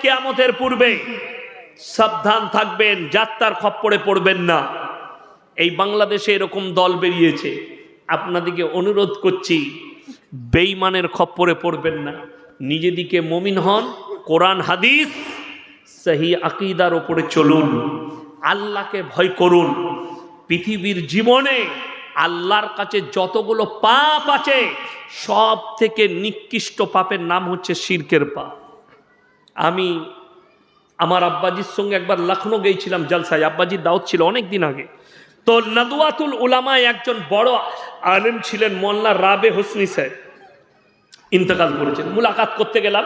কিয়ামতের পূর্বে সাবধান থাকবেন, যাত্রার খপ্পরে পড়বেন না। এই বাংলাদেশে এরকম দল বেরিয়েছে, আপনাদেরকে অনুরোধ করছি বেঈমানের খপ্পরে পড়বেন না। নিজেদিকে মুমিন হন, কোরআন হাদিস সহি আকীদার উপরে চলুন, আল্লাহকে ভয় করুন। পৃথিবীর জীবনে আল্লাহর কাছে যতগুলো পাপ আছে সব থেকে নিকৃষ্ট পাপের নাম হচ্ছে শিরকের পাপ। আমি আমার আব্বাজির সঙ্গে একবার লখনৌ গিয়েছিলাম জলসায়, আব্বাজির দাওয়াত ছিল অনেক দিন আগে। তো নাদওয়াতুল উলামায় একজন বড় আলেম ছিলেন মোল্লা রাবে হোসনি সাহেব, ইন্তেকাল করেছেন। মুলাকাত করতে গেলাম,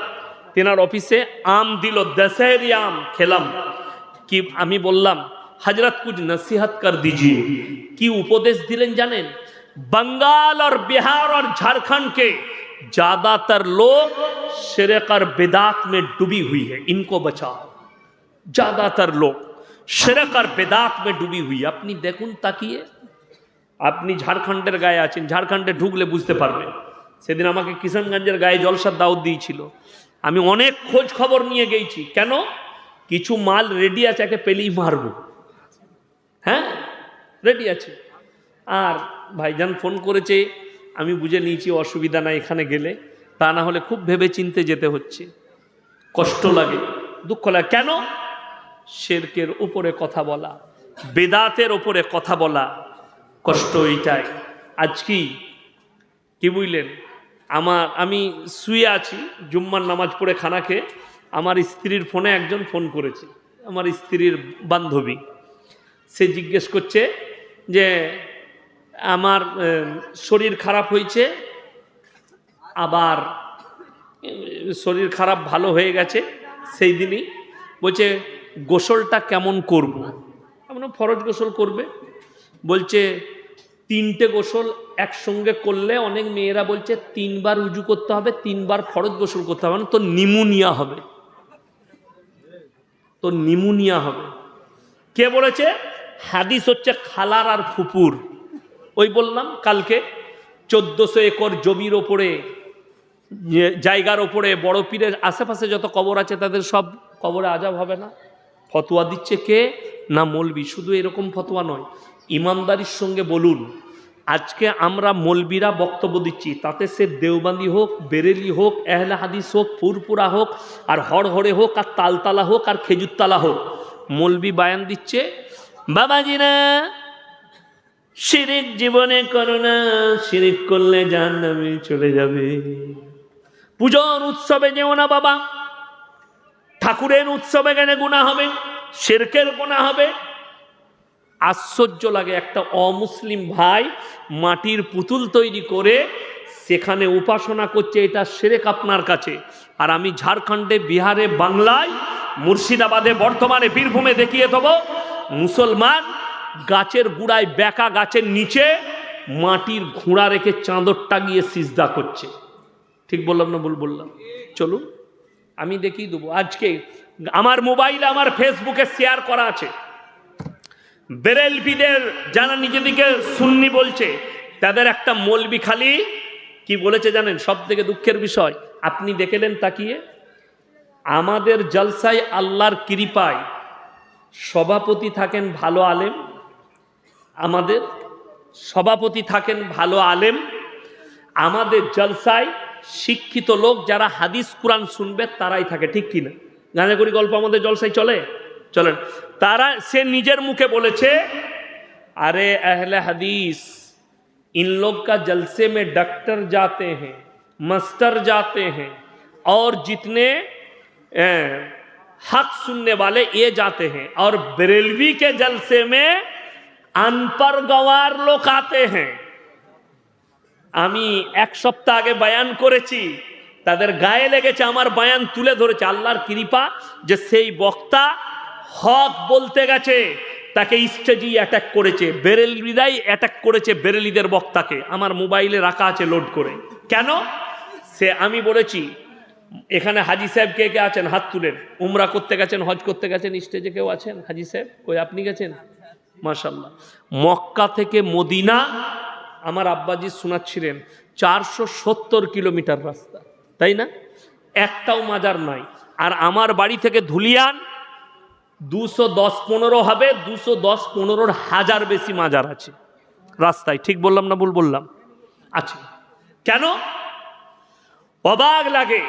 তেনার অফিসে আম দিল, দশেরি আম খেলাম। কি আমি বললাম হজরত কুछ नसीहत कर दीजिए। কি উপদেশ দিলেন জানেন? बंगाल और बिहार और झारखंड के ज्यादातर लोग शिरक और बिदात में डूबी हुई है, इनको बचाओ। ज्यादातर लोग शिरक और बिदात में डूबी हुई है। আপনি দেখুন তাকিয়ে, আপনি ঝাড়খণ্ডের গায়ে আছেন, ঝাড়খণ্ডে ঢুকলে বুঝতে পারবেন। সেদিন আমাকে কিষানগঞ্জের গায়ে জলসার দাওয়াত দিয়েছিল, আমি অনেক খোঁজ খবর নিয়ে গেছি। কেন? কিছু মাল রেডি আছে, একে পেলেই মারবো। হ্যাঁ, রেডি আছে। আর ভাইজান ফোন করেছে, আমি বুঝে নিয়েছি অসুবিধা নাই এখানে গেলে, তা না হলে খুব ভেবে চিনতে যেতে হচ্ছে, কষ্ট লাগে, দুঃখ লাগে। কেন? শিরকের উপরে কথা বলা, বেদাতের উপরে কথা বলা, কষ্ট এইটাই। আজ কি বুঝলেন, আমি শুয়ে আছি, জুম্মার নামাজ পড়ে খানা খেয়ে, আমার স্ত্রীর ফোনে একজন ফোন করেছে, আমার স্ত্রীর বান্ধবী। সে জিজ্ঞেস করছে যে আমার শরীর খারাপ হয়েছে, আবার শরীর খারাপ ভালো হয়ে গেছে, সেই দিনই বলছে গোসলটা কেমন করব। আমরা ফরজ গোসল করবে, বলছে 3টে গোসল একসঙ্গে করলে অনেক মেয়েরা বলছে 3 বার উজু করতে হবে, 3 বার ফরজ গোসল করতে হবে, তো নিমোনিয়া হবে, তো নিমোনিয়া হবে। কে বলেছে? হাদিস হচ্ছে খালার আর ফুপুর। ওই বললাম কালকে 1400 একর জমির ওপরে, জায়গার ওপরে বড় পীরের আশেপাশে যত কবর আছে তাদের সব কবরে আযাব হবে না। ফতোয়া দিচ্ছে কে? না মৌলবি। শুধু এরকম ফতোয়া নয়, ইমানদারির সঙ্গে বলুন। আজকে আমরা মৌলবিরা বক্তব্য দিচ্ছি, তাতে সে দেওবন্দি হোক, বেরেলি হোক, আহলে হাদিস হোক, ফুরপুরা হোক, আর হড়হড়ে হোক, আর তালতালা হোক, আর খেজুরতলা হোক, মৌলবি বায়ান দিচ্ছে বাবাজিরা শিরিক জীবনে করো না, শিরিক করলে জাহান্নামে চলে যাবে। পূজার উৎসবে যেও না বাবা, ঠাকুরের উৎসবে গেলে গুনাহ হবে, শিরকের গুনাহ হবে। আশ্চর্য লাগে, একটা অমুসলিম ভাই মাটির পুতুল তৈরি করে সেখানে উপাসনা করছে, এটা শিরক আপনার কাছে। আর আমি ঝাড়খণ্ডে, বিহারে, বাংলায়, মুর্শিদাবাদে, বর্তমানে বীরভূমে দেখিয়ে দেবো মুসলমান গাছের গুড়ায়, বেকা গাছের নিচে মাটির ঘোড়া রেখে চাঁদর টাঙিয়ে সিজদা করছে। ঠিক বললাম না ভুল বললাম? চলুন আমি দেখিয়ে দেবো। আজকে আমার মোবাইলে, আমার ফেসবুকে শেয়ার করা আছে, বেরেলভিদের যারা নিজেদিকে সুন্নি বলছে তাদের একটা মৌলবি খালি কি বলেছে জানেন? সব থেকে দুঃখের বিষয়, আপনি দেখলেন তাকিয়ে, আমাদের জলসায় আল্লাহর কৃপায় সভাপতি থাকেন ভালো আলেম, আমাদের সভাপতি থাকেন ভালো আলেম, আমাদের জলসায় শিক্ষিত লোক যারা হাদিস কুরআন শুনবে তারাই থাকে, ঠিক কিনা? গাঁজাগড়ি গল্প আমাদের জলসায় চলেন। তারা, সে নিজের মুখে বলেছে, अरे अहले हदीस इन लोग का जलसे में डॉक्टर जाते हैं, मास्टर जाते हैं, और जितने हक सुनने वाले ये जाते हैं, और बरेलवी के जलसे में अनपढ़ गंवार लोग आते हैं। আমি 1 সপ্তাহ আগে বয়ান করেছি, তাদের গায়ে লেগেছে, আমার বয়ান তুলে ধরেছে। আল্লাহর কৃপা যে সেই বক্তা হক বলতে গেছে, তাকে স্টেজেই অ্যাটাক করেছে, বেরেলিরাই অ্যাটাক করেছে বেরেলিদের বক্তাকে। আমার মোবাইলে রাখা আছে লোড করে। কেন? সে আমি বলেছি এখানে হাজি সাহেব কে কে আছেন হাত তুলেন, উমরা করতে গেছেন, হজ করতে গেছেন, স্টেজে কেউ আছেন? হাজি সাহেব কই? আপনি গেছেন? মাশাআল্লাহ। মক্কা থেকে মদিনা আমার আব্বাজি শোনাচ্ছিলেন 470 কিলোমিটার রাস্তা, তাই না? একটাও মাজার নাই। আর আমার বাড়ি থেকে ধুলিয়ান 210-15 হবে, 210-15 হাজার বেশি মাজার আছে রাস্তায়। ঠিক বললাম না ভুল বললাম? আচ্ছা, কেন অবাক লাগে,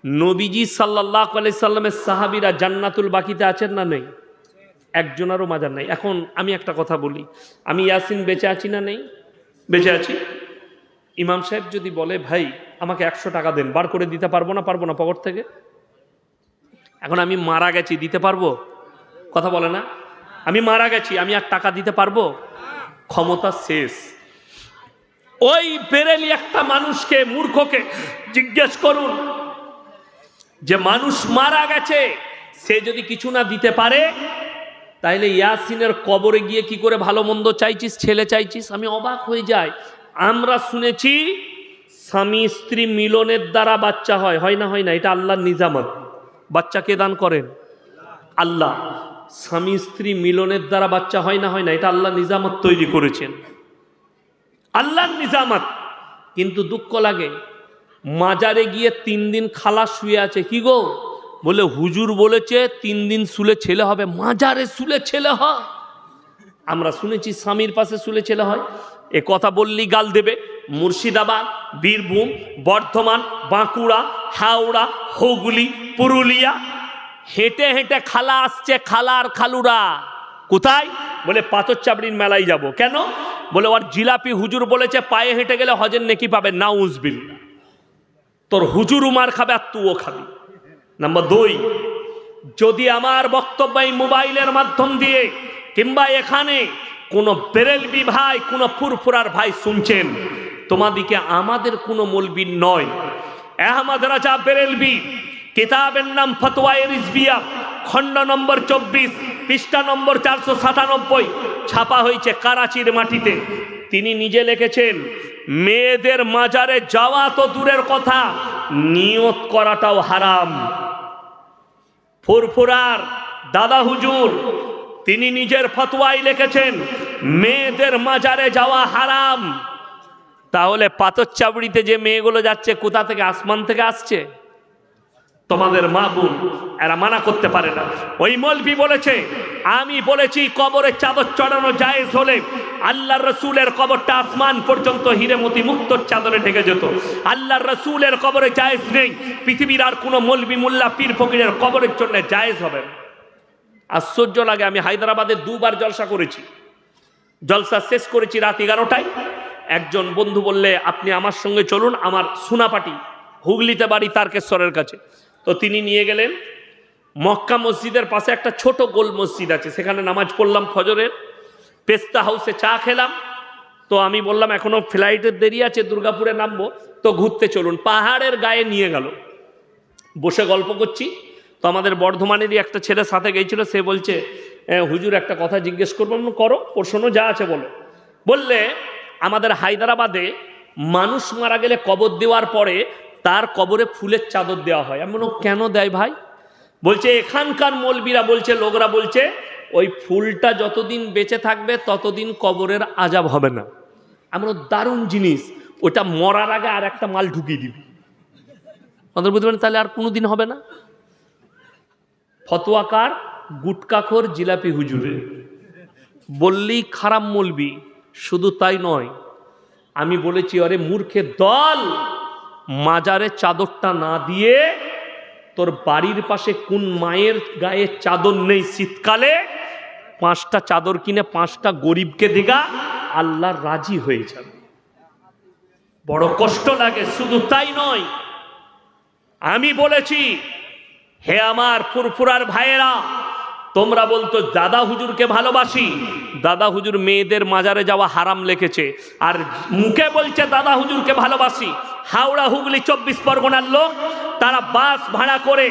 নবীজি সাল্লাল্লাহু আলাইহি সাল্লামের সাহাবীরা জান্নাতুল বাকিতে আছেন না নেই? একজনেরও মাজার নাই। এখন আমি একটা কথা বলি, আমি ইয়াসিন বেঁচে আছি না নেই? বেঁচে আছি। ইমাম সাহেব যদি বলে ভাই আমাকে 100 টাকা দেন, বার করে দিতে পারবো না পকেট থেকে? এখন আমি মারা গেছি, দিতে পারবো? কথা বলে না। আমি মারা গেছি, আমি আর টাকা দিতে পারবো? ক্ষমতা শেষ। ওই বেরেলি একটা মানুষকে, মূর্খকে জিজ্ঞেস করুন যে মানুষ মারা গেছে, সে যদি কিছু না দিতে পারে তাইলে ইয়াসিনের কবরে গিয়ে কি করে ভালো মন্দ চাইছিস, ছেলে চাইছিস? আমি অবাক হয়ে যাই। আমরা শুনেছি স্বামী স্ত্রী মিলনের দ্বারা বাচ্চা হয়, হয় না? হয় না? এটা আল্লাহর নিজামত। বাচ্চা কে দান করেন? আল্লাহ। স্বামী স্ত্রী মিলনের দ্বারা বাচ্চা হয় না? হয় না? এটা আল্লাহ নিজামত তৈরি করেছেন, আল্লাহর নিজামত। কিন্তু দুঃখ লাগে, মাজারে গিয়ে 3 দিন খালা শুয়ে আছে। কি গো? বলে হুজুর বলেছে 3 দিন শুলে ছেলে হবে। মাজারে শুলে ছেলে হয়? আমরা শুনেছি স্বামীর পাশে শুলে ছেলে হয়। এ কথা বললেই গাল দেবে। মুর্শিদাবাদ, বীরভূম, বর্ধমান, বাঁকুড়া, হাওড়া, হুগলি, পুরুলিয়া, হেঁটে হেঁটে খালা আসছে, খালার খালুরা। কোথায়? বলে পাথর চাবড়ির মেলায় যাব। কেন? বলে ওর জিলাপি হুজুর বলেছে পায়ে হেঁটে গেলে হজের নেকি পাবে। নাউজুবিল্লাহ। তোর হুজুরও মার খাবে আর তুইও খাবি। নাম্বার 2, যদি আমার বক্তব্য এই মোবাইলের মাধ্যম দিয়ে কিংবা এখানে কোনো বেরেলবি ভাই, কোনো ফুরফুরার ভাই শুনছেন, তোমাদিকে আমাদের কোনো মৌলবি নয়, আহমদ রাজা বেরেলবি, কিতাবের নাম ফতোয়ায়ে রিজভিয়া, খণ্ড নম্বর 24, পৃষ্ঠা নম্বর 497, ছাপা হয়েছে করাচির মাটিতে। তিনি নিজে লিখেছেন, মেয়েদের মাজারে যাওয়া তো দূরের কথা, নিয়ত করাটাও হারাম। ফুরফুরার দাদা হুজুর তিনি নিজের ফতোয়ায় লিখেছেন মেয়েদের মাজারে যাওয়া হারাম। তাহলে পাথর চাবড়িতে যে মেয়েগুলো যাচ্ছে কোথা থেকে? আসমান থেকে আসছে? তোমাদের মা বোন এরা মানা করতে পারে না। ওই মৌলবি বলেছে, আমি বলেছি কবরের চাদর চড়ানো জায়েজ হলে আল্লাহর রসুলের কবরটা আসমান পর্যন্ত হিরেমতি মুক্তর চাদরে ঢেকে যেত। আল্লাহর রসুলের কবরে জায়েজ নেই, পৃথিবীর আর কোনো মৌলবি মোল্লা পীর ফকিরের কবরের জন্য জায়েজ হবে না। আশ্চর্য লাগে, আমি হায়দ্রাবাদে 2 বার জলসা করেছি। জলসা শেষ করেছি রাত 11টায়। একজন বন্ধু বললে আপনি আমার সঙ্গে চলুন, আমার সোনাপাটি হুগলিতে বাড়ি, তারকেশ্বরের কাছে। তো তিনি নিয়ে গেলেন। মক্কা মসজিদের পাশে একটা ছোট গোল মসজিদ আছে, সেখানে নামাজ পড়লাম ফজরের। পেস্তা হাউসে চা খেলাম। তো আমি বললাম এখনো ফ্লাইটের দেরি আছে, দুর্গাপুরে নামবো, তো ঘুরতে চলুন। পাহাড়ের গায়ে নিয়ে গেল। বসে গল্প করছি, তো আমাদের বর্ধমানেরই একটা ছেলে সাথে গিয়েছিল। সে বলছে হুজুর একটা কথা জিজ্ঞেস করবো। করো, প্রশ্ন যা আছে বলো। বললে আমাদের হায়দ্রাবাদে মানুষ মারা গেলে কবর দেওয়ার পরে তার কবরে ফুলের চাদর দেওয়া হয়। আমি বললাম কেন দেয় ভাই? বলছে এখানকার মৌলবীরা বলছে, লোকরা বলছে ওই ফুলটা যতদিন বেঁচে থাকবে ততদিন কবরের আজাব হবে না। আমরা দারুণ জিনিস, ওটা মরার আগে আর একটা মাল ঢুকিয়ে দিবি, আমাদের বুঝতে পারেন, তাহলে আর কোনোদিন হবে না। ফতোয়াকার গুটকাখোর জিলাপি হুজুরে বললেই খারাপ মৌলবি। শুধু তাই নয়, আমি বলেছি আরে মূর্খের দল, মাজারে চাদরটা না দিয়ে তোর বাড়ির পাশে কোন মায়ের গায়ে চাদর নেই, শীতকালে 5টা চাদর কিনে 5টা গরিবকে দিগা, আল্লাহ রাজি হয়ে যাবে। বড় কষ্ট লাগে। শুধু তাই নয়, আমি বলেছি হে আমার ফুরফুরার ভাইয়েরা, তোমরা বলতো দাদা হুজুরকে ভালোবাসি, দাদা হুজুর মেয়েদের মাজারে যাওয়া হারাম লিখেছে, আর মুখে বলছে দাদা হুজুরকে ভালোবাসি। হাওড়া হুগলি 24 পরগনার লোক, তারা বাস ভাড়া করে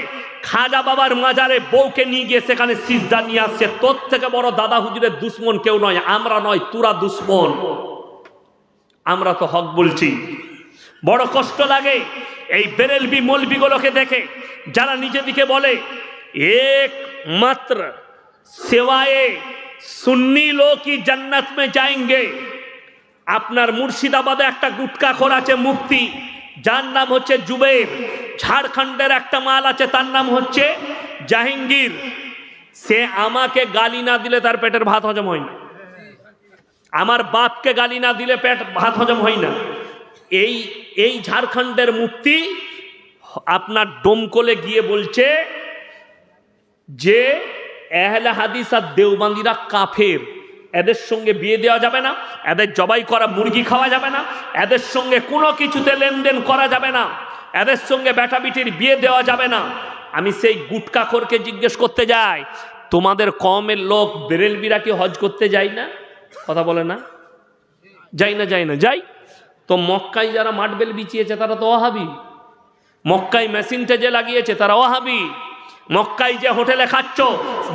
খাজা বাবার মাজারে বউকে নিয়ে গিয়ে সেখানে সিজদা নিয়ে আসছে। তোর থেকে বড় দাদা হুজুরের দুশ্মন কেউ নয়, আমরা নয়, তোরা দুশ্মন। আমরা তো হক বলছি। বড় কষ্ট লাগে এই বেরেলবি মৌলবিগুলোকে দেখে, যারা নিজেদিকে বলে একমাত্র সেওয়ায়ে সুন্নি লোক ही जन्नत में जाएंगे। আপনার মুর্শিদাবাদে একটা গুটকাখোর আছে মুফতি, যার নাম হচ্ছে জুবের। ঝাড়খণ্ডের একটা মাল আছে, তার নাম হচ্ছে জাহাঙ্গীর। সে আমাকে গালি না দিলে তার পেটের ভাত হজম হয় না, আমার বাপকে গালি না দিলে ভাত হজম হয় না। এই ঝাড়খণ্ডের মুফতি আপনার ডোমকলে গিয়ে বলছে যে আহলে হাদিস আর দেওবন্দিরা কাফের, এদের সঙ্গে বিয়ে দেওয়া যাবে না, এদের জবাই করা মুরগি খাওয়া যাবে না, এদের সঙ্গে কোনো কিছুতে লেনদেন করা যাবে না, এদের সঙ্গে বেটা বিটির বিয়ে দেওয়া যাবে না। আমি সেই গুটকাখোরকে জিজ্ঞেস করতে যাই, তোমাদের কমের লোক বেরেলবিরা কি হজ করতে যায় না? কথা বলে না, যাই না, যাই না, যাই তো। মক্কায় যারা মাটবেল বিছিয়েছে তারা তো ওয়াহাবি, মক্কায় মেশিনটা যে লাগিয়েছে তারা ওয়াহাবি, মক্কায় যে হোটেলে খাচ্ছ,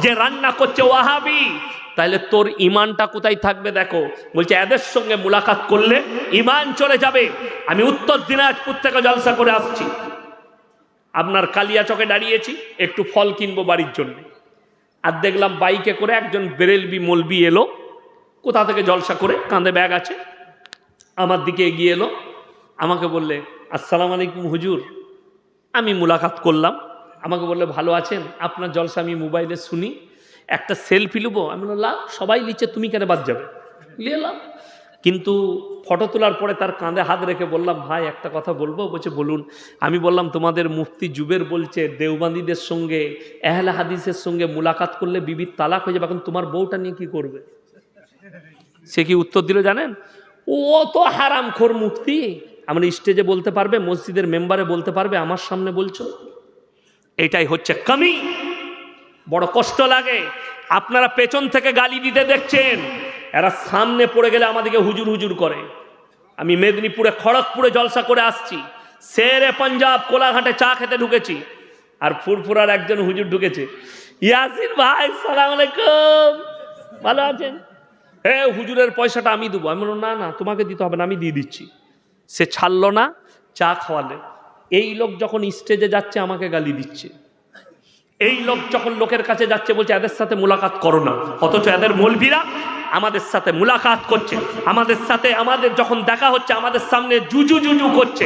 যে রান্না করছে ওয়াহাবি। তাহলে তোর ইমানটা কোথায় থাকবে দেখো। বলছে এদের সঙ্গে মুলাকাত করলে ইমান চলে যাবে। আমি উত্তর দিনাজপুর থেকে জলসা করে আসছি, আপনার কালিয়াচকে দাঁড়িয়েছি, একটু ফল কিনবো বাড়ির জন্য। আর দেখলাম বাইকে করে একজন বেরেলবি মলবি এলো, কোথা থেকে জলসা করে, কাঁধে ব্যাগ আছে, আমার দিকে এগিয়ে এলো। আমাকে বললে আসসালামু আলাইকুম হুজুর। আমি মুলাকাত করলাম, আমাকে বললে ভালো আছেন, আপনার জলসা আমি মোবাইলে শুনি, একটা সেলফি নেবো। আমি বললাম সবাই নিচ্ছে, তুমি কেন বাদ যাবে, নিয়ে এলাম। কিন্তু ফটো তোলার পরে তার কাঁধে হাত রেখে বললাম ভাই একটা কথা বলবো। বলছে বলুন। আমি বললাম তোমাদের মুফতি জুবের বলছে দেওবন্দিদের সঙ্গে আহলে হাদিসের সঙ্গে মুলাকাত করলে বিবির তালাক হয়ে যাবে, এখন তোমার বউটা নিয়ে কি করবে? সে কি উত্তর দিল জানেন? ও তো হারামখোর মুফতি, আমরা স্টেজে বলতে পারবে, মসজিদের মেম্বারে বলতে পারবে, আমার সামনে বলছো? এটাই হচ্ছে কমি। বড় কষ্ট লাগে। আপনারা পেছন থেকে গালি দিতে দেখছেন, এরা সামনে পড়ে গেলে আমাদেরকে হুজুর হুজুর করে। আমি মেদিনীপুরে খড়গপুরে জলসা করে আসছি, শেরে পাঞ্জাব কোলাঘাটে চা খেতে ঢুকেছি, আর ফুরফুরার একজন হুজুর ঢুকেছে। ইয়াসিন ভাই সালাম আলাইকুম, ভালো আছেন? হ্যাঁ হুজুরের পয়সাটা আমি দেবো। আমি বললাম না না তোমাকে দিতে হবে না, আমি দিয়ে দিচ্ছি। সে ছাড়লো না, চা খাওয়ালে। এই লোক যখন স্টেজে যাচ্ছে আমাকে গালি দিচ্ছে, এই লোক যখন লোকের কাছে যাচ্ছে বলছে এদের সাথে মুলাকাত করো না, অথচ এদের মৌলভীরা আমাদের সাথে মুলাকাত করছে, আমাদের সাথে আমাদের যখন দেখা হচ্ছে আমাদের সামনে জুজু জুজু করছে।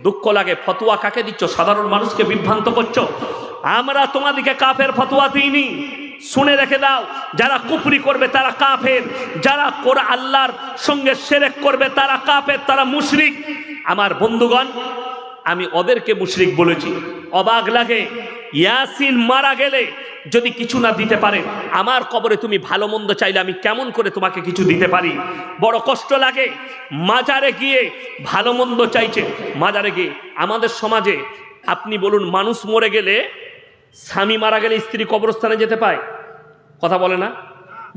দুঃখ লাগে। ফতোয়া কাকে দিচ্ছ? সাধারণ মানুষকে বিভ্রান্ত করছো। আমরা তোমাদেরকে কাফের ফতোয়া দিইনি, শুনে রেখে দাও। যারা কুফরি করবে তারা কাফের, যারা আল্লাহর সঙ্গে শিরক করবে তারা কাফের, তারা মুশরিক। আমার বন্ধুগণ, আমি ওদেরকে মুশরিক বলেছি। অবাক লাগে, ইয়াসিন মারা গেলে যদি কিছু না দিতে পারে, আমার কবরে তুমি ভালো মন্দ চাইলে আমি কেমন করে তোমাকে কিছু দিতে পারি? বড় কষ্ট লাগে। মাজারে গিয়ে ভালো মন্দ চাইছে, মাজারে গিয়ে। আমাদের সমাজে আপনি বলুন, মানুষ মরে গেলে, স্বামী মারা গেলে স্ত্রী কবরস্থানে যেতে পায়? কথা বলে না,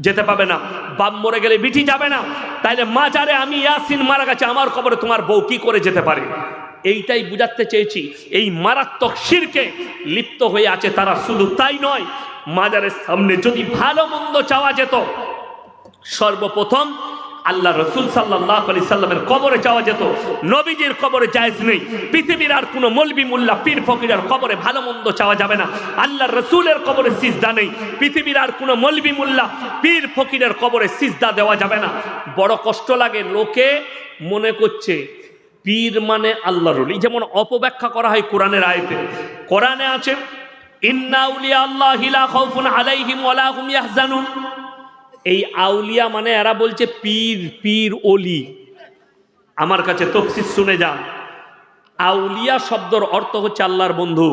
যেতে পাবে না। বাপ মরে গেলে বিটি যাবে না। তাইলে মাজারে আমি ইয়াসিন মারা গেছে, আমার কবরে তোমার বউ কি করে যেতে পারে? এইটাই বুঝাতে চেয়েছি। এই মারাত্মক শিরকে লিপ্ত হয়ে আছে তারা। শুধু তাই নয়, মাজারের সামনে যদি ভালো মন্দ চাওয়া যেত, সর্বপ্রথম আল্লাহ রসুল সাল্লাল্লাহু আলাইহি সাল্লামের কবরে যাওয়া যেত। নবীজির কবরে জায়েজ নেই। পৃথিবীর আর কোনো মলবি মোল্লা পীর ফকিরের কবরে ভালো মন্দ চাওয়া যাবে না। আল্লাহ রসুলের কবরে সিজদা নেই। পৃথিবীর আর কোনো মলবি মোল্লা পীর ফকিরের কবরে সিজদা দেওয়া যাবে না। বড় কষ্ট লাগে। লোকে মনে করছে পীর মানে আল্লাহর ওলি, যেমন অপব্যাখ্যা করা হয় কোরআনের আয়াতে। কোরআনে আছে ইন্না আউলিয়া আল্লাহি লা খাউফুন আলাইহিম ওয়া লা হুম ইয়াহজানুন। এই আউলিয়া মানে এরা বলছে পীর, পীর ওলি। আমার কাছে তফসির শুনে যান। আউলিয়া শব্দের অর্থ হচ্ছে আল্লাহর বন্ধু।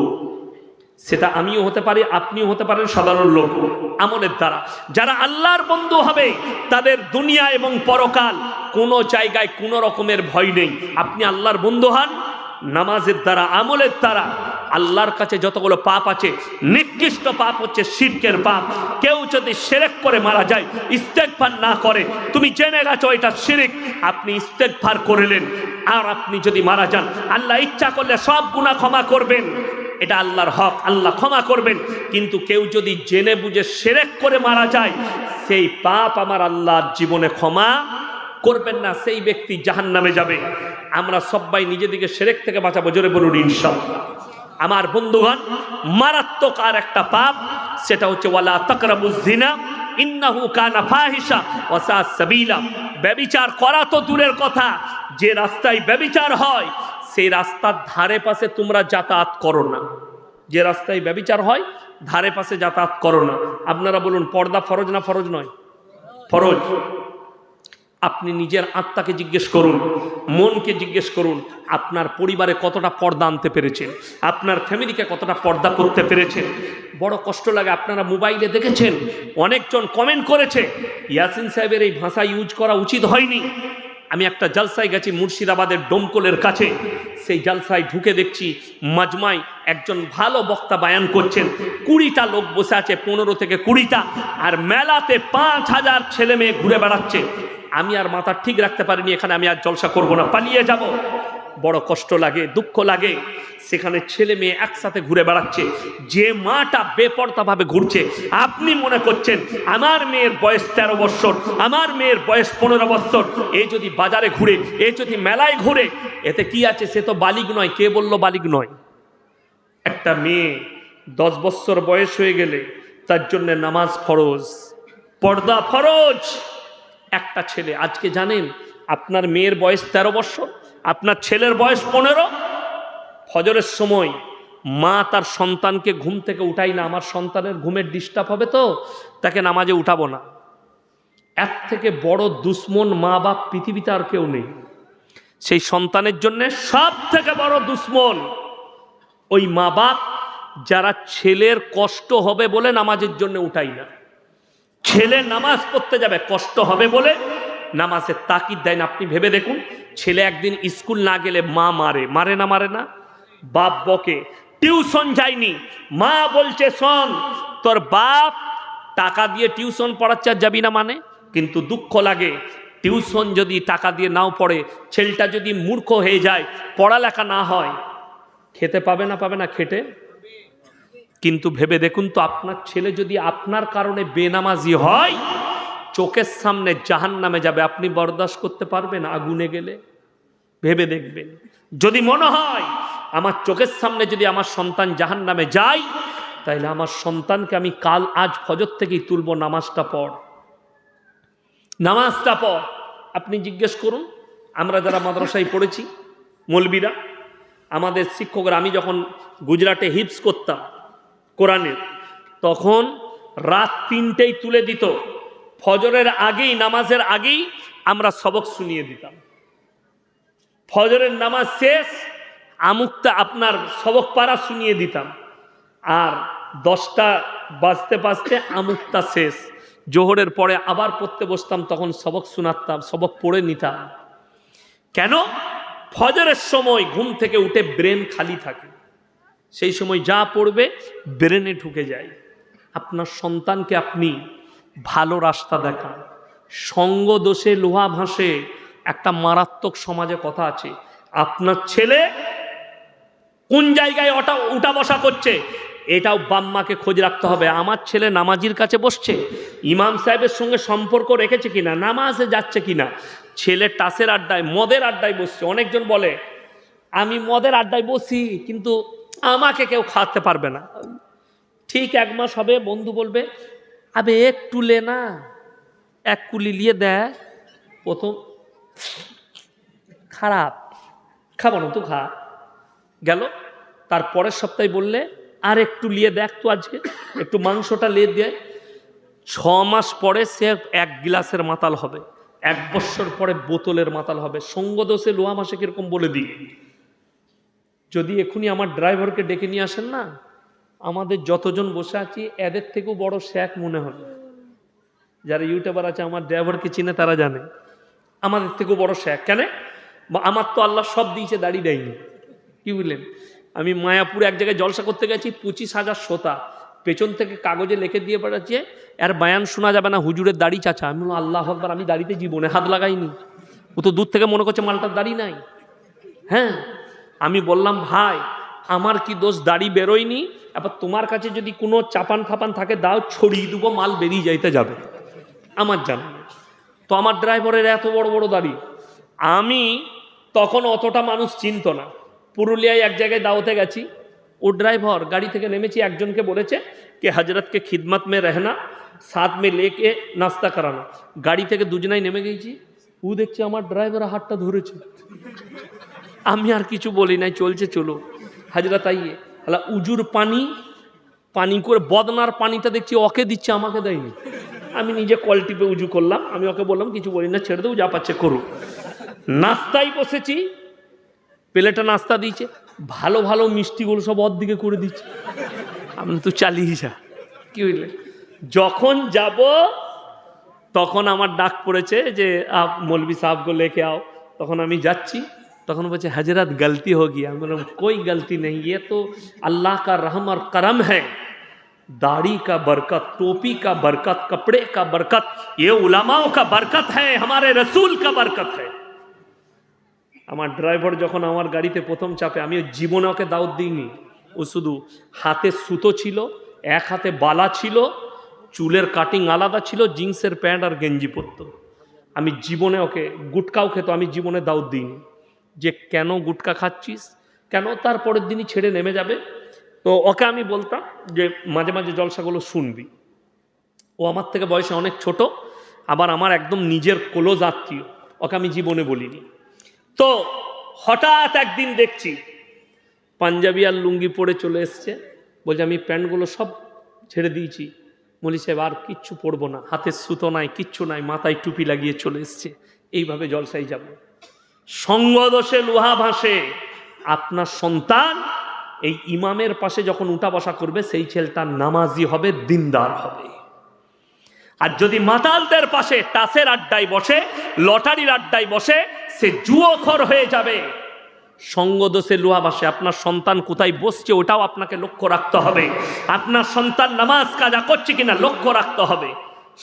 সেটা আমিও হতে পারি, আপনিও হতে পারেন, সাধারণ লোক। আমলের দ্বারা যারা আল্লাহর বন্ধু হবে তাদের দুনিয়া এবং পরকাল কোনো জায়গায় কোনো রকমের ভয় নেই। আপনি আল্লাহর বন্ধু হন নামাজের দ্বারা, আমলের দ্বারা। আল্লাহর কাছে যতগুলো পাপ আছে, নিকৃষ্ট পাপ হচ্ছে শিরকের পাপ। কেউ যদি শিরক করে মারা যায়, ইস্তেগফার না করে, তুমি জেনে গেছো এটা শিরক, আপনি ইস্তেগফার করলেন, আর আপনি যদি মারা যান, আল্লাহ ইচ্ছা করলে সব গুনাহ ক্ষমা করবেন। এটা আল্লাহর হক, আল্লাহ ক্ষমা করবেন। কিন্তু কেউ যদি জেনে বুঝে শিরক করে মারা যায়, সেই পাপ আমার আল্লাহর জীবনে ক্ষমা করবেন না, সেই ব্যক্তি জাহান্নামে যাবে। আমরা সবাই নিজেদিকে শিরক থেকে বাঁচাবো, জোরে বলুন ইনশাআল্লাহ। আমার বন্ধুগণ, মারাত্মক আর একটা পাপ, সেটা হচ্ছে ওয়ালা তাকরাবুজ জিনা ইন্নাহু কানা ফাহিশা ওয়া সা সাবিলা। ব্যভিচার করা তো দূরের কথা, যে রাস্তায় ব্যভিচার হয় সেই রাস্তার ধারে পাশে তোমরা যাতায়াত করো না। যে রাস্তায় ব্যভিচার হয় ধারে পাশে যাতায়াত করো না। আপনারা বলুন পর্দা ফরজ না ফরজ নয়? ফরজ। আপনি নিজের আত্মাকে জিজ্ঞেস করুন, মনকে জিজ্ঞেস করুন, আপনার পরিবারে কতটা পর্দা আনতে পেরেছেন, আপনার ফ্যামিলিকে কতটা পর্দা করতে পেরেছেন। বড় কষ্ট লাগে, আপনারা মোবাইলে দেখেছেন অনেকজন কমেন্ট করেছে ইয়াসিন সাহেবের এই ভাষা ইউজ করা উচিত হয়নি। আমি একটা জালসায় গেছি মুর্শিদাবাদের ডোমকলের কাছে, সেই জালসায় ঢুকে দেখছি মাজমায় একজন ভালো বক্তা বায়ান করছেন, 20টা লোক বসে আছে, 15 থেকে 20টা, আর মেলাতে 5000 ছেলে মেয়ে ঘুরে বেড়াচ্ছে। আমি আর মাথা ঠিক রাখতে পারিনি, এখানে আমি আর জলসা করব না, পালিয়ে যাব। বড় কষ্ট লাগে, দুঃখ লাগে। সেখানে ছেলে মেয়ে একসাথে ঘুরে বেড়াচ্ছে, যে মাটা বেপরতাভাবে ঘুরছে। আপনি মনে করছেন আমার মেয়ের বয়স 13 বছর, আমার মেয়ের বয়স 15 বছর, এই যদি বাজারে ঘুরে, এই যদি মেলায় ঘুরে, এতে কি আছে? সে তো বালিগ নয়। কে বললো বালিগ নয়? একটা মেয়ে 10 বছর বয়স হয়ে গেলে তার জন্য নামাজ ফরজ, পর্দা ফরজ। একটা ছেলে, আজকে জানেন আপনার মেয়ের বয়স 13 বছর, আপনার ছেলের বয়স 15, ফজরের সময় মা তার সন্তানকে ঘুম থেকে উঠাই না, আমার সন্তানের ঘুমের ডিস্টার্ব হবে তো তাকে নামাজে উঠাবো না। এর থেকে বড় দুশ্মন মা বাপ পৃথিবীতে আর কেউ নেই। সেই সন্তানের জন্য সব থেকে বড় দুশ্মন ওই মা বাপ, যারা ছেলের কষ্ট হবে বলে নামাজের জন্য উঠাই না। ছেলে নামাজ পড়তে যাবে, কষ্ট হবে বলে নামাজের তাকিদ দেয় না। আপনি ভেবে দেখুন, ছেলে একদিন স্কুল না গেলে মা মারে, মারে না? মারে না? বাপ বকে, টিউশন যায়নি, মা বলছে শোন তোর বাপ টাকা দিয়ে টিউশন পড়াচ্ছে, আর যাবি না মানে। কিন্তু দুঃখ লাগে, টিউশন যদি টাকা দিয়ে নাও পড়ে, ছেলেটা যদি মূর্খ হয়ে যায়, পড়ালেখা না হয়, খেতে পাবে না? পাবে না খেটে? কিন্তু ভেবে দেখুন তো, আপনার ছেলে যদি আপনার কারণে বেনামাজি হয়, চোখের সামনে জাহান্নামে যাবে, আপনি বরদাস্ত করতে পারবেন আগুনে গেলে? ভেবে দেখবেন। যদি মনে হয় আমার চোখের সামনে যদি আমার সন্তান জাহান্নামে যায়, তাইলে আমার সন্তানকে আমি কাল আজ ফজর থেকেই তুলব, নামাজটা পড়, নামাজটা পড়। আপনি জিজ্ঞেস করুন, আমরা যারা মাদ্রাসায় পড়েছি, মৌলবীরা, আমাদের শিক্ষকরা, আমি যখন গুজরাটে হিপস করতাম কোরআনের, তখন রাত 3টেই তুলে দিত, ফজরের আগেই, নামাজের আগেই আমরা সবক শুনিয়ে দিতাম। ফজরের নামাজ শেষ, আমুকটা আপনার সবক পারা শুনিয়ে দিতাম, আর 10টা বাজতে বাজতে আমুকটা শেষ। জোহরের পরে আবার পড়তে বসতাম, তখন সবক শোনাতাম, সবক পড়ে নিতাম। কেন? ফজরের সময় ঘুম থেকে উঠে ব্রেন খালি থাকে, সেই সময় যা পড়বে ব্রেনে ঢুকে যায়। আপনার সন্তানকে আপনি ভালো রাস্তা দেখান। সঙ্গ দোষে লোহা ভাসে, একটা মারাত্মক সমাজে কথা আছে। আপনার ছেলে কোন জায়গায় উঠা বসা করছে, এটাও বাম্মাকে খোঁজ রাখতে হবে। আমার ছেলে নামাজির কাছে বসছে, ইমাম সাহেবের সঙ্গে সম্পর্ক রেখেছে কিনা, নামাজে যাচ্ছে কিনা। ছেলে টাসের আড্ডায়, মদের আড্ডায় বসছে। অনেকজন বলে আমি মদের আড্ডায় বসি, কিন্তু আমাকে কেউ খাওয়াতে পারবে না। ঠিক 1 মাস হবে, বন্ধু বলবে আবে একটু লে না, 1 কুলি লিয়ে দেয়। প্রথম খারাপ, খাবো না তো, খা গেল। তারপরের সপ্তাহে বললে আর একটু লিয়ে দেখ তো, আজকে একটু মাংসটা লিয়ে দেয়। 6 মাস পরে সে 1 গ্লাসের মাতাল হবে, 1 বছর পরে বোতলের মাতাল হবে। সঙ্গ দোষে লোহা মাসে কিরকম বলে দিই। যদি এখনই আমার ড্রাইভারকে ডেকে নিয়ে আসেন না, আমাদের যতজন বসে আছি এদের থেকেও বড় শেখ মনে হবে। যারা ইউটিউবার আছে আমার ড্রাইভারকে চিনে তারা জানে, আমাদের থেকেও বড় শেখ। কেন? আমার তো আল্লাহ সব দিয়েছে, দাড়ি দেয়নি। কি বললেন? আমি মায়াপুর এক জায়গায় জলসা করতে গেছি, 25,000 শ্রোতা, পেছন থেকে কাগজে লিখে দিয়ে বেড়াচ্ছে এর বায়ান শোনা যাবে না, হুজুরের দাড়ি চাচা। আমি বললাম আল্লাহ আকবার, আমি দাড়িতে জীবনে হাত লাগাইনি। ও তো দূর থেকে মনে করছে মালটার দাড়ি নাই। হ্যাঁ, আমি বললাম ভাই আমার কি দোষ, দাড়ি বেরোয়নি। এবার তোমার কাছে যদি কোনো চাপান ফাপান থাকে দাও, ছড়িয়ে দেবো, মাল বেরিয়ে যাইতে যাবে, আমার জানা নেই। তো আমার ড্রাইভারের এত বড় বড় দাড়ি। আমি তখন অতটা মানুষ চিনত না। পুরুলিয়ায় এক জায়গায় দাওয়াতে গেছি, ও ড্রাইভার গাড়ি থেকে নেমেছি, একজনকে বলেছে कि हजरत के खिदमत में रहना, साथ में लेके नाश्ता कराना। গাড়ি থেকে দুজনাই নেমে গেছি, ও দেখছে আমার ড্রাইভার হাতটা ধরেছে। আমি আর কিছু বলি নাই, চলছে চলো। হাজরাত আইয়ে আল্লাহ উজুর পানি করে বদনার পানিটা দেখছি ওকে দিচ্ছে, আমাকে দেয়নি। আমি নিজে কল টিপে উজু করলাম, আমি ওকে বললাম কিছু বলি না, ছেড়ে দেবো, যা পাচ্ছে করুক। নাস্তায় বসেছি, প্লেটে নাস্তা দিয়েছে, ভালো ভালো মিষ্টিগুলো সব ওর দিকে করে দিচ্ছে। আমি তো চালিয়ে যা, কি বুঝলে। যখন যাব তখন আমার ডাক পড়েছে যে আপ মৌলভী সাহেবকে লেকে আও। তখন আমি যাচ্ছি, তখন বলছে হজরত গলতি हो गया। আমি বললাম कोई गलती नहीं, ये तो अल्लाह का रहम और करम है। दाढ़ी का बरकत, टोपी का बरकत, कपड़े का बरकत, ये उलमाओं का बरकत है, हमारे रसूल का बरकत है। আমার ড্রাইভার যখন আমার গাড়িতে প্রথম চাপে, আমি জীবনে ওকে দাওয়াত দিইনি। ও শুধু হাতে সুতো ছিল, এক হাতে বালা ছিল, চুলের কাটিং আলাদা ছিল, জিন্সের প্যান্ট আর গেঞ্জি পরতো। আমি জীবনে ওকে, গুটকাও খেতো, আমি জীবনে দাওয়াত দিইনি যে কেন গুটকা খাচ্ছিস, কেন, তারপরের দিনই ছেড়ে নেমে যাবে। তো ওকে আমি বলতাম যে মাঝে মাঝে জলসাগুলো শুনবি। ও আমার থেকে বয়সে অনেক ছোট, আবার আমার একদম নিজের ক্লোজ আত্মীয়, ওকে আমি জীবনে বলিনি। তো হঠাৎ একদিন দেখছি পাঞ্জাবি আর লুঙ্গি পরে চলে এসছে, বলছে আমি প্যান্টগুলো সব ছেড়ে দিয়েছি, মৌলী সাহেব আর কিচ্ছু পরবো না, হাতে সুতো নাই, কিচ্ছু নাই, মাথায় টুপি লাগিয়ে চলে এসছে, এইভাবে জলসাই যাব। সঙ্গদোষে লোহা ভাসে। আপনার সন্তান এই ইমামের পাশে যখন উঠা বসা করবে, সেই ছেলেটা নামাজি হবে, দিনদার হবে। আর যদি মাতালদের পাশে টাসের আড্ডায় বসে, লটারির আড্ডায় বসে, সে জুয়োখোর হয়ে যাবে। সঙ্গদোষে লোহা ভাসে। আপনার সন্তান কোথায় বসছে ওটাও আপনাকে লক্ষ্য রাখতে হবে। আপনার সন্তান নামাজ কাজা করছে কিনা লক্ষ্য রাখতে হবে।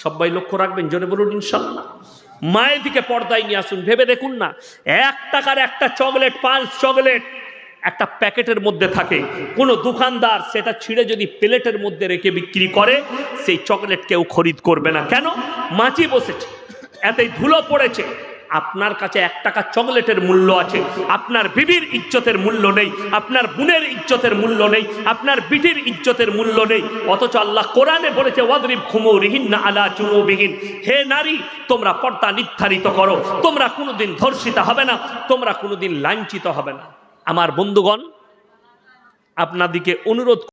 সবাই লক্ষ্য রাখবেন, জোরে বলুন ইনশাআল্লাহ। মায়ের দিকে পর্দায় নিয়ে আসুন। ভেবে দেখুন না, 1 টাকার একটা চকলেট, 5 চকলেট একটা প্যাকেটের মধ্যে থাকে, কোনো দোকানদার সেটা ছিঁড়ে যদি প্লেটের মধ্যে রেখে বিক্রি করে, সেই চকলেট কেউ খরিদ করবে না। কেন? মাছি বসেছে, এতই ধুলো পড়েছে। আপনার কাছে 1 টাকা চকলেটের মূল্য আছে, আপনার বিবির ইজ্জতের মূল্য নেই, আপনার বোনের ইজ্জতের মূল্য নেই, আপনার বিটির ইজ্জতের মূল্য নেই। অথচ আল্লাহ কোরআনে বলেছে ওয়াদরিব খুমুরিহিন্না আলা জুনুবিহিন, হে নারী তোমরা পর্দা নির্ধারিত করো, তোমরা কোনোদিন ধর্ষিতা হবে না, তোমরা কোনোদিন লাঞ্ছিত হবে না। আমার বন্ধুগণ, আপনাদিকে অনুরোধ